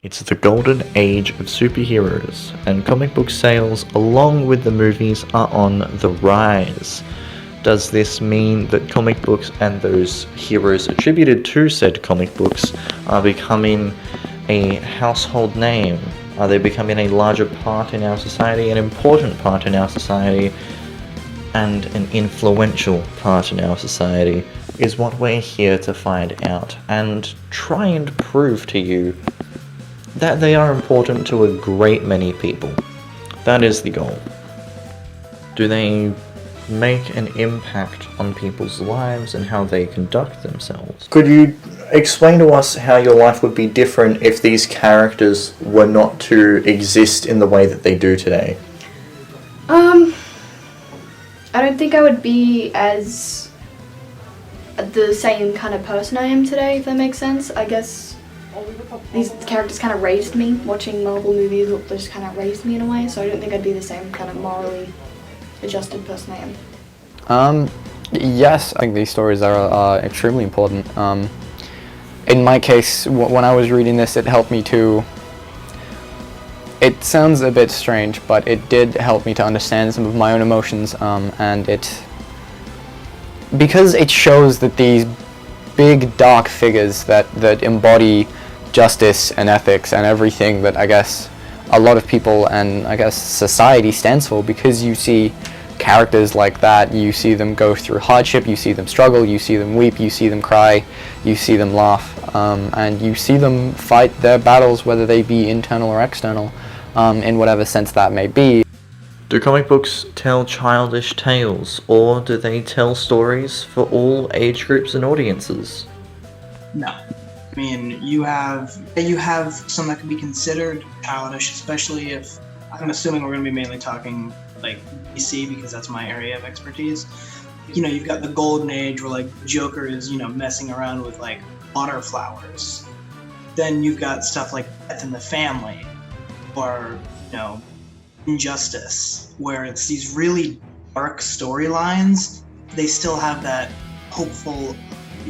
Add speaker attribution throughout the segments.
Speaker 1: It's the golden age of superheroes, and comic book sales, along with the movies, are on the rise. Does this mean that comic books and those heroes attributed to said comic books are becoming a household name? Are they becoming a larger part in our society, an important part in our society, and an influential part in our society? Is what we're here to find out and try and prove to you that they are important to a great many people. That is the goal. Do they make an impact on people's lives and how they conduct themselves? Could you explain to us how your life would be different if these characters were not to exist in the way that they do today?
Speaker 2: I don't think I would be as the same kind of person I am today, if that makes sense. I guess these characters kind of raised me. Watching Marvel movies just kind of raised me in a way, so I don't think I'd be the same kind of morally adjusted person I am.
Speaker 3: Yes, I think these stories are extremely important. In my case, when I was reading this, it helped me to... It sounds a bit strange, but it did help me to understand some of my own emotions, and because it shows that these big dark figures that embody justice and ethics and everything that I guess a lot of people and I guess society stands for, because you see characters like that, you see them go through hardship, you see them struggle, you see them weep, you see them cry, you see them laugh, and you see them fight their battles, whether they be internal or external, in whatever sense that may be.
Speaker 1: Do comic books tell childish tales, or do they tell stories for all age groups and audiences?
Speaker 4: No. I mean, you have some that could be considered childish, especially if, I'm assuming we're going to be mainly talking like DC, because that's my area of expertise. You know, you've got the golden age where like Joker is, you know, messing around with like water flowers. Then you've got stuff like Death in the Family, or, you know, Injustice, where it's these really dark storylines. They still have that hopeful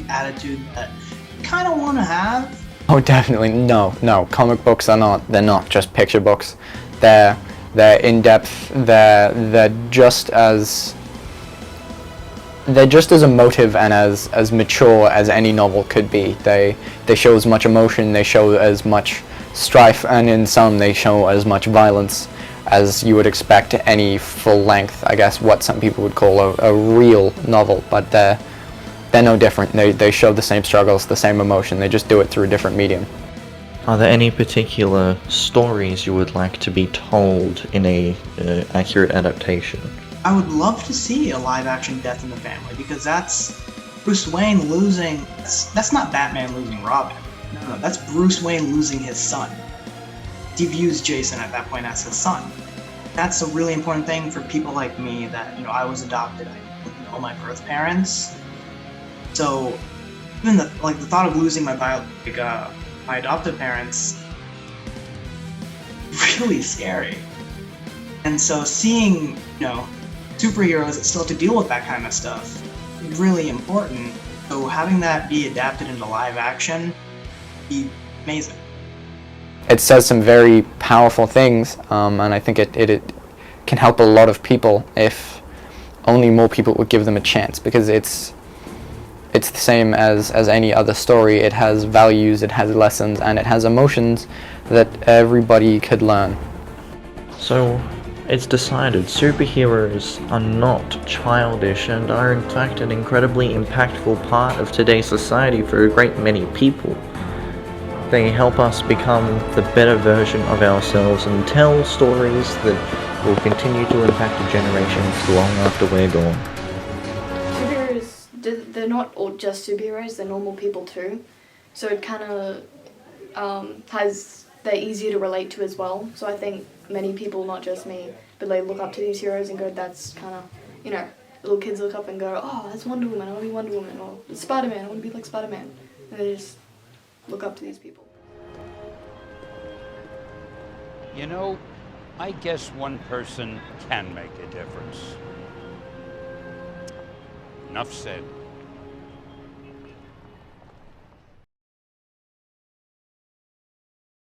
Speaker 4: attitude that you kind of want to have.
Speaker 3: Oh, definitely. No. Comic books they're not just picture books. They're in-depth, they're just as emotive and as mature as any novel could be. They show as much emotion, they show as much strife, and in some they show as much violence as you would expect any full-length, I guess what some people would call a real novel, but they're no different. They show the same struggles, the same emotion, they just do it through a different medium.
Speaker 1: Are there any particular stories you would like to be told in a accurate adaptation?
Speaker 4: I would love to see a live-action Death in the Family, because that's Bruce Wayne losing... That's not Batman losing Robin. No, that's Bruce Wayne losing his son. He views Jason at that point as his son. That's a really important thing for people like me that, you know, I was adopted. I didn't know my birth parents. So even the thought of losing my adoptive parents, really scary. And so seeing, you know, superheroes that still have to deal with that kind of stuff is really important. So having that be adapted into live action would be amazing.
Speaker 3: It says some very powerful things, and I think it can help a lot of people if only more people would give them a chance, because it's the same as any other story. It has values, it has lessons, and it has emotions that everybody could learn.
Speaker 1: So, it's decided superheroes are not childish and are in fact an incredibly impactful part of today's society for a great many people. They help us become the better version of ourselves and tell stories that will continue to impact generations long after we're gone.
Speaker 2: Superheroes, they're not all just superheroes, they're normal people too. So it kind of they're easier to relate to as well. So I think many people, not just me, but they look up to these heroes and go, that's kind of, you know, little kids look up and go, oh, that's Wonder Woman, I want to be Wonder Woman, or Spider-Man, I want to be like Spider-Man. And they just look up to these people.
Speaker 5: You know, I guess one person can make a difference. Enough said.